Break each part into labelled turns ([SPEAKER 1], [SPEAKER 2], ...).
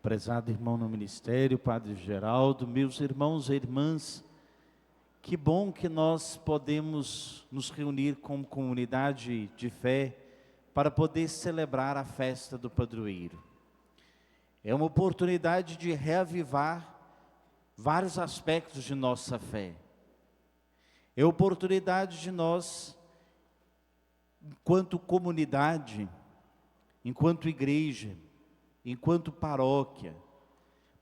[SPEAKER 1] Prezado irmão no ministério, Padre Geraldo, meus irmãos e irmãs, que bom que nós podemos nos reunir como comunidade de fé para poder celebrar a festa do padroeiro. É uma oportunidade de reavivar vários aspectos de nossa fé. É a oportunidade de nós, enquanto comunidade, enquanto igreja, enquanto paróquia,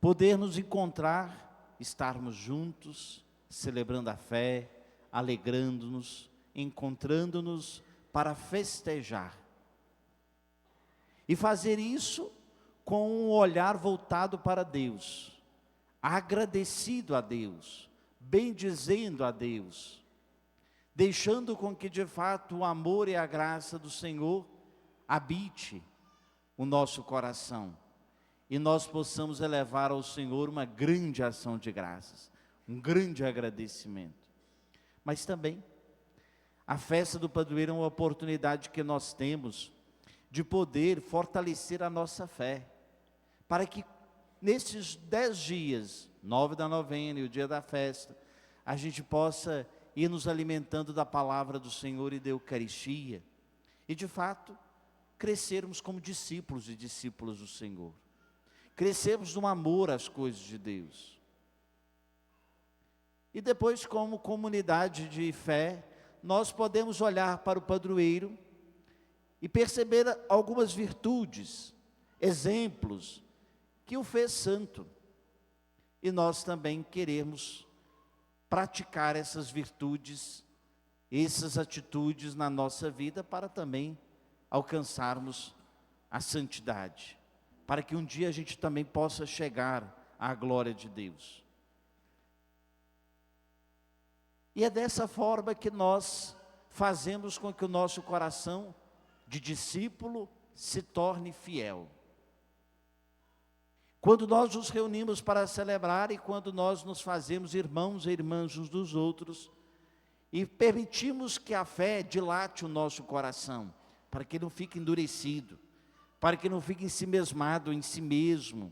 [SPEAKER 1] poder nos encontrar, estarmos juntos, celebrando a fé, alegrando-nos, encontrando-nos para festejar. E fazer isso com um olhar voltado para Deus, agradecido a Deus, bendizendo a Deus, deixando com que de fato o amor e a graça do Senhor habite o nosso coração e nós possamos elevar ao Senhor uma grande ação de graças, um grande agradecimento. Mas também a festa do padroeiro é uma oportunidade que nós temos de poder fortalecer a nossa fé, para que nesses 10 dias, 9 da novena e o dia da festa, a gente possa ir nos alimentando da palavra do Senhor e da Eucaristia, e de fato crescermos como discípulos e discípulas do Senhor, crescermos no amor às coisas de Deus. E depois, como comunidade de fé, nós podemos olhar para o padroeiro e perceber algumas virtudes, exemplos que o fez santo, e nós também queremos praticar essas virtudes, essas atitudes na nossa vida para também alcançarmos a santidade, para que um dia a gente também possa chegar à glória de Deus. E é dessa forma que nós fazemos com que o nosso coração de discípulo se torne fiel. Quando nós nos reunimos para celebrar e quando nós nos fazemos irmãos e irmãs uns dos outros e permitimos que a fé dilate o nosso coração, para que não fique endurecido, para que não fique ensimesmado em si mesmo,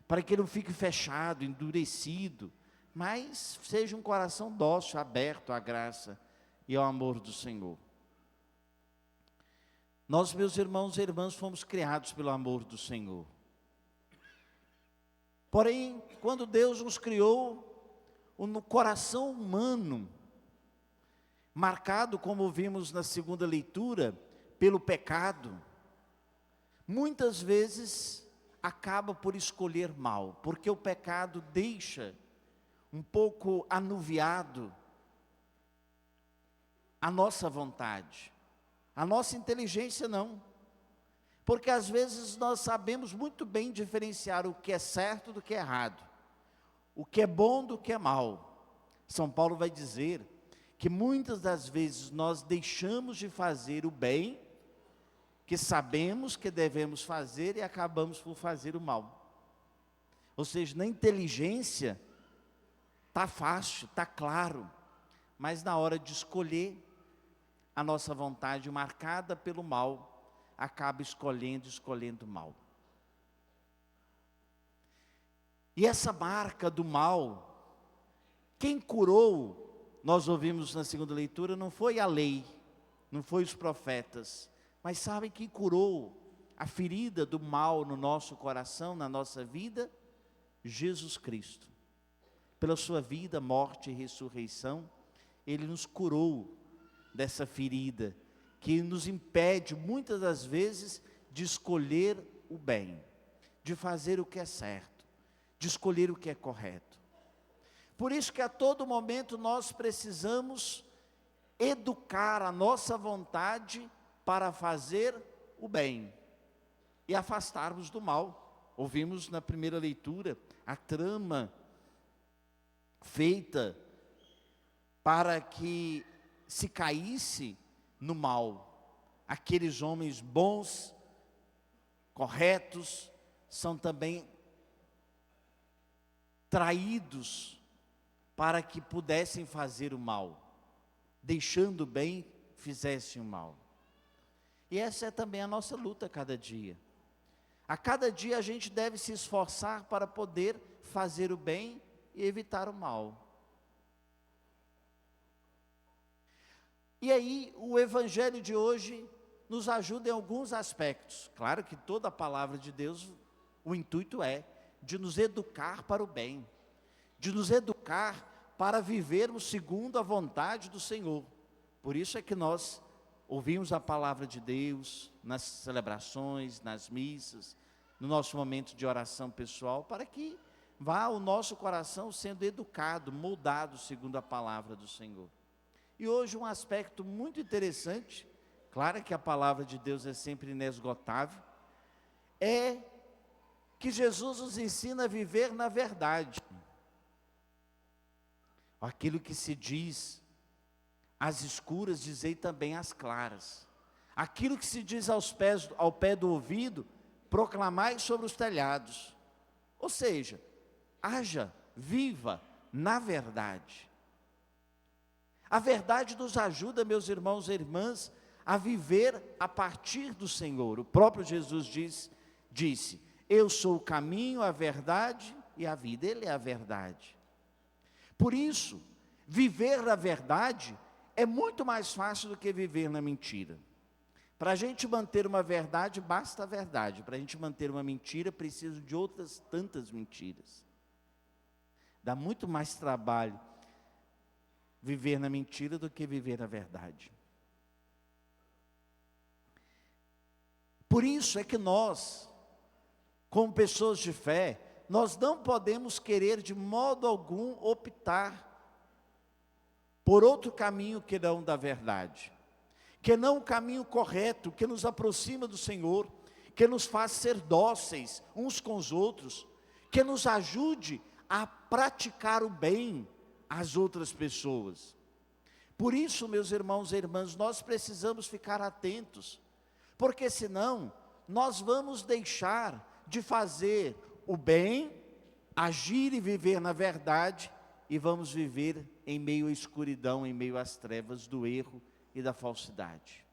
[SPEAKER 1] para que não fique fechado, endurecido, mas seja um coração dócil, aberto à graça e ao amor do Senhor. Nós, meus irmãos e irmãs, fomos criados pelo amor do Senhor. Porém, quando Deus nos criou, no coração humano, marcado, como vimos na segunda leitura, pelo pecado, muitas vezes acaba por escolher mal, porque o pecado deixa um pouco anuviado a nossa vontade, a nossa inteligência não, porque às vezes nós sabemos muito bem diferenciar o que é certo do que é errado, o que é bom do que é mal. São Paulo vai dizer que muitas das vezes nós deixamos de fazer o bem, que sabemos que devemos fazer e acabamos por fazer o mal. Ou seja, na inteligência está fácil, está claro, mas na hora de escolher, a nossa vontade marcada pelo mal, acaba escolhendo o mal. E essa marca do mal, quem curou, nós ouvimos na segunda leitura, não foi a lei, não foi os profetas, mas sabem quem curou a ferida do mal no nosso coração, na nossa vida? Jesus Cristo. Pela sua vida, morte e ressurreição, Ele nos curou dessa ferida, que nos impede muitas das vezes de escolher o bem, de fazer o que é certo, de escolher o que é correto. Por isso que a todo momento nós precisamos educar a nossa vontade para fazer o bem e afastarmos do mal. Ouvimos na primeira leitura a trama feita para que se caísse no mal. Aqueles homens bons, corretos, são também traídos para que pudessem fazer o mal, deixando o bem, fizessem o mal. E essa é também a nossa luta cada dia. A cada dia a gente deve se esforçar para poder fazer o bem e evitar o mal. E aí, o Evangelho de hoje nos ajuda em alguns aspectos. Claro que toda a palavra de Deus, o intuito é de nos educar para o bem, de nos educar para vivermos segundo a vontade do Senhor. Por isso é que nós ouvimos a palavra de Deus nas celebrações, nas missas, no nosso momento de oração pessoal, para que vá o nosso coração sendo educado, moldado segundo a palavra do Senhor. E hoje um aspecto muito interessante, claro que a palavra de Deus é sempre inesgotável, é que Jesus nos ensina a viver na verdade. Aquilo que se diz às escuras, dizei também às claras. Aquilo que se diz ao pé do ouvido, proclamai sobre os telhados. Ou seja, haja, viva na verdade. A verdade nos ajuda, meus irmãos e irmãs, a viver a partir do Senhor. O próprio Jesus disse, eu sou o caminho, a verdade e a vida. Ele é a verdade. Por isso, viver na verdade é muito mais fácil do que viver na mentira. Para a gente manter uma verdade, basta a verdade. Para a gente manter uma mentira, preciso de outras tantas mentiras. Dá muito mais trabalho viver na mentira do que viver na verdade. Por isso é que nós, como pessoas de fé, nós não podemos querer de modo algum optar por outro caminho que não da verdade, que não o caminho correto, que nos aproxima do Senhor, que nos faz ser dóceis uns com os outros, que nos ajude a praticar o bem às outras pessoas. Por isso, meus irmãos e irmãs, nós precisamos ficar atentos, porque senão nós vamos deixar de fazer o bem, agir e viver na verdade, e vamos viver em meio à escuridão, em meio às trevas do erro e da falsidade.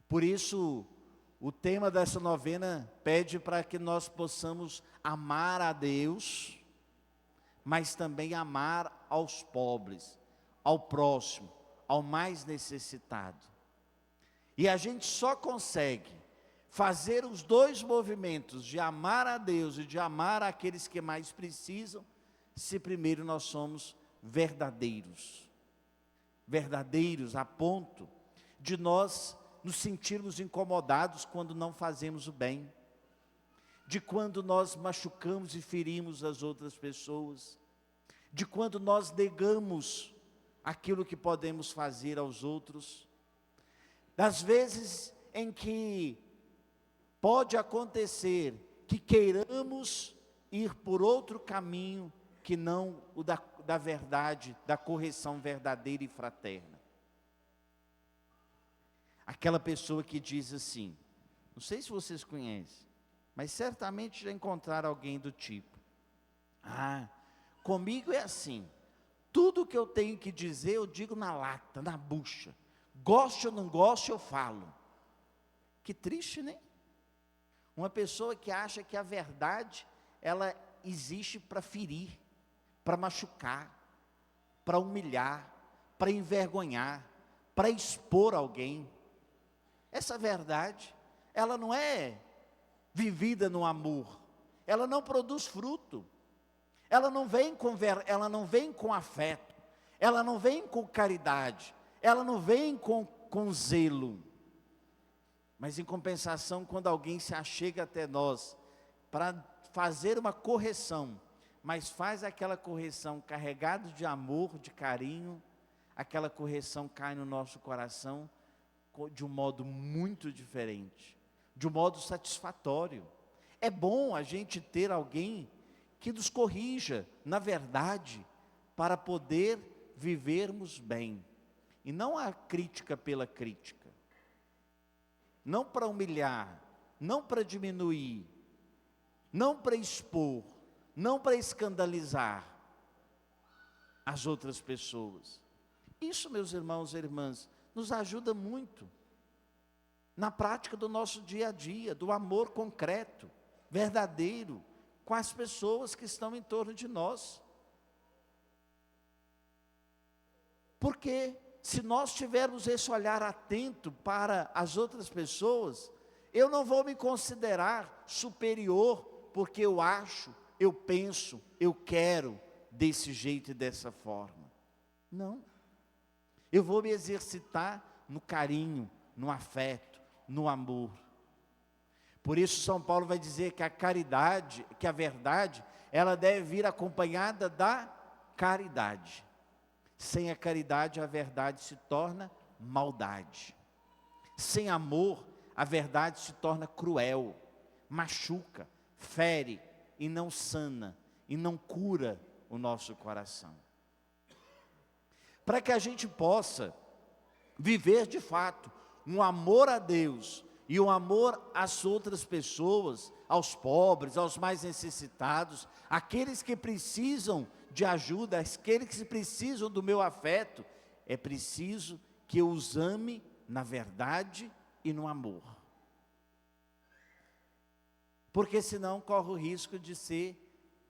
[SPEAKER 1] Por isso, o tema dessa novena pede para que nós possamos amar a Deus, mas também amar aos pobres, ao próximo, ao mais necessitado. E a gente só consegue fazer os dois movimentos de amar a Deus e de amar aqueles que mais precisam, se primeiro nós somos verdadeiros. Verdadeiros a ponto de nós nos sentirmos incomodados quando não fazemos o bem, de quando nós machucamos e ferimos as outras pessoas, de quando nós negamos aquilo que podemos fazer aos outros, das vezes em que pode acontecer que queiramos ir por outro caminho que não o da verdade, da correção verdadeira e fraterna. Aquela pessoa que diz assim, não sei se vocês conhecem, mas certamente já encontraram alguém do tipo, comigo é assim, tudo que eu tenho que dizer eu digo na lata, na bucha, goste ou não goste eu falo. Que triste, né? Uma pessoa que acha que a verdade, ela existe para ferir, para machucar, para humilhar, para envergonhar, para expor alguém. Essa verdade, ela não é vivida no amor, ela não produz fruto, ela não vem com afeto, ela não vem com caridade, ela não vem com zelo. Mas em compensação, quando alguém se achega até nós para fazer uma correção, mas faz aquela correção carregada de amor, de carinho, aquela correção cai no nosso coração de um modo muito diferente, de um modo satisfatório. É bom a gente ter alguém que nos corrija, na verdade, para poder vivermos bem. E não a crítica pela crítica. Não para humilhar, não para diminuir, não para expor, não para escandalizar as outras pessoas. Isso, meus irmãos e irmãs, nos ajuda muito. na prática do nosso dia a dia, do amor concreto, verdadeiro, com as pessoas que estão em torno de nós. Porque se nós tivermos esse olhar atento para as outras pessoas, eu não vou me considerar superior, porque eu acho, eu penso, eu quero desse jeito e dessa forma. Não. Eu vou me exercitar no carinho, no afeto, no amor. Por isso São Paulo vai dizer que a caridade, que a verdade, ela deve vir acompanhada da caridade. Sem a caridade, a verdade se torna maldade. Sem amor, a verdade se torna cruel, machuca, fere e não sana, e não cura o nosso coração. Para que a gente possa viver de fato um amor a Deus e um amor às outras pessoas, aos pobres, aos mais necessitados, aqueles que precisam de ajuda, aqueles que precisam do meu afeto, é preciso que eu os ame na verdade e no amor. Porque senão corre o risco de ser,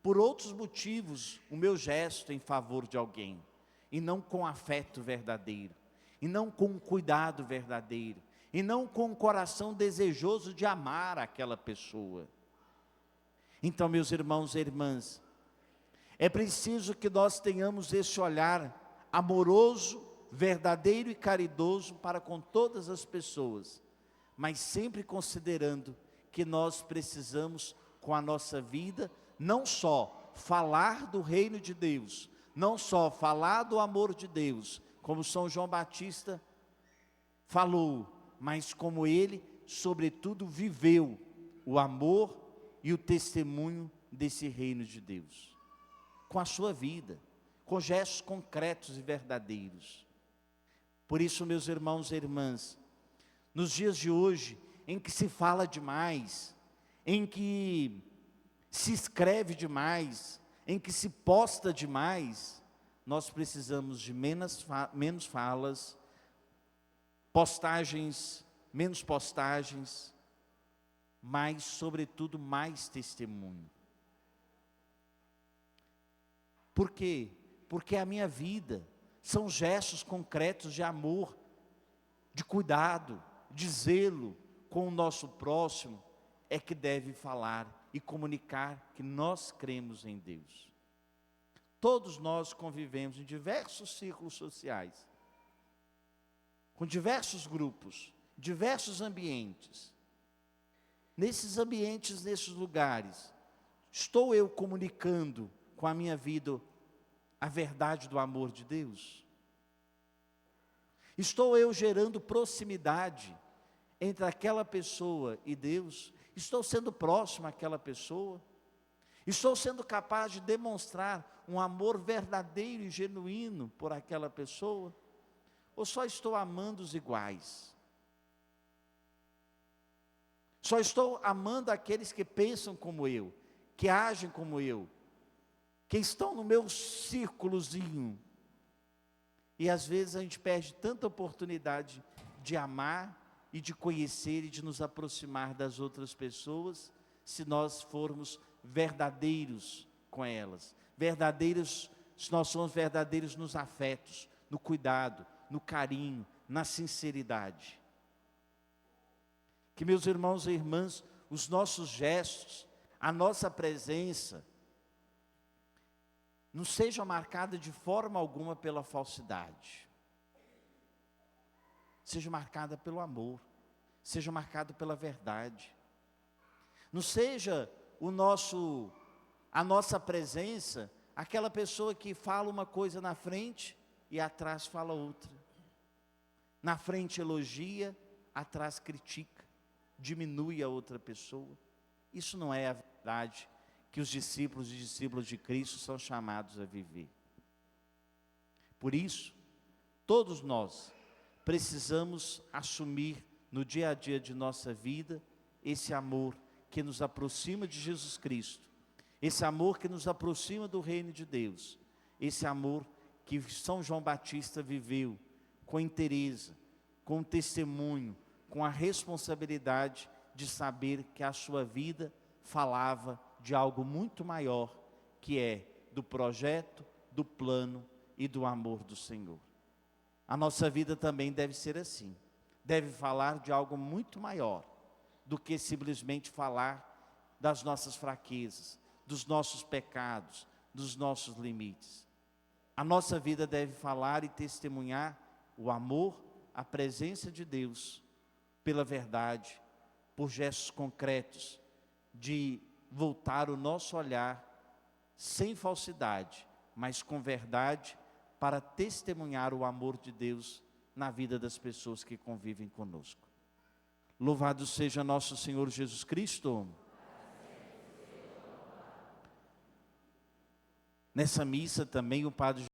[SPEAKER 1] por outros motivos, o meu gesto em favor de alguém, e não com afeto verdadeiro, e não com cuidado verdadeiro, e não com um coração desejoso de amar aquela pessoa. Então, meus irmãos e irmãs, é preciso que nós tenhamos esse olhar amoroso, verdadeiro e caridoso para com todas as pessoas, mas sempre considerando que nós precisamos, com a nossa vida, não só falar do reino de Deus, não só falar do amor de Deus, como São João Batista falou, mas como ele, sobretudo, viveu o amor e o testemunho desse reino de Deus, com a sua vida, com gestos concretos e verdadeiros. Por isso, meus irmãos e irmãs, nos dias de hoje, em que se fala demais, em que se escreve demais, em que se posta demais, nós precisamos de menos falas, menos postagens, mas, sobretudo, mais testemunho. Por quê? Porque a minha vida são gestos concretos de amor, de cuidado, de zelo com o nosso próximo, é que deve falar e comunicar que nós cremos em Deus. Todos nós convivemos em diversos círculos sociais, com diversos grupos, diversos ambientes. Nesses ambientes, nesses lugares, estou eu comunicando com a minha vida a verdade do amor de Deus? Estou eu gerando proximidade entre aquela pessoa e Deus? Estou sendo próximo àquela pessoa? Estou sendo capaz de demonstrar um amor verdadeiro e genuíno por aquela pessoa? Ou só estou amando os iguais? Só estou amando aqueles que pensam como eu, que agem como eu, que estão no meu círculozinho. E às vezes a gente perde tanta oportunidade de amar e de conhecer e de nos aproximar das outras pessoas, se nós formos verdadeiros com elas. Verdadeiros, se nós somos verdadeiros nos afetos, no cuidado, no carinho, na sinceridade. Que, meus irmãos e irmãs, os nossos gestos, a nossa presença, não sejam marcadas de forma alguma pela falsidade. Seja marcada pelo amor, seja marcada pela verdade. Não seja a nossa presença, aquela pessoa que fala uma coisa na frente e atrás fala outra. Na frente elogia, atrás critica, diminui a outra pessoa. Isso não é a verdade que os discípulos e discípulas de Cristo são chamados a viver. Por isso, todos nós precisamos assumir no dia a dia de nossa vida esse amor que nos aproxima de Jesus Cristo, esse amor que nos aproxima do reino de Deus, esse amor que São João Batista viveu com inteireza, com testemunho, com a responsabilidade de saber que a sua vida falava de algo muito maior, que é do projeto, do plano e do amor do Senhor. A nossa vida também deve ser assim, deve falar de algo muito maior do que simplesmente falar das nossas fraquezas, dos nossos pecados, dos nossos limites. A nossa vida deve falar e testemunhar o amor, a presença de Deus, pela verdade, por gestos concretos, de voltar o nosso olhar sem falsidade, mas com verdade, para testemunhar o amor de Deus na vida das pessoas que convivem conosco. Louvado seja nosso Senhor Jesus Cristo. Nessa missa também o Padre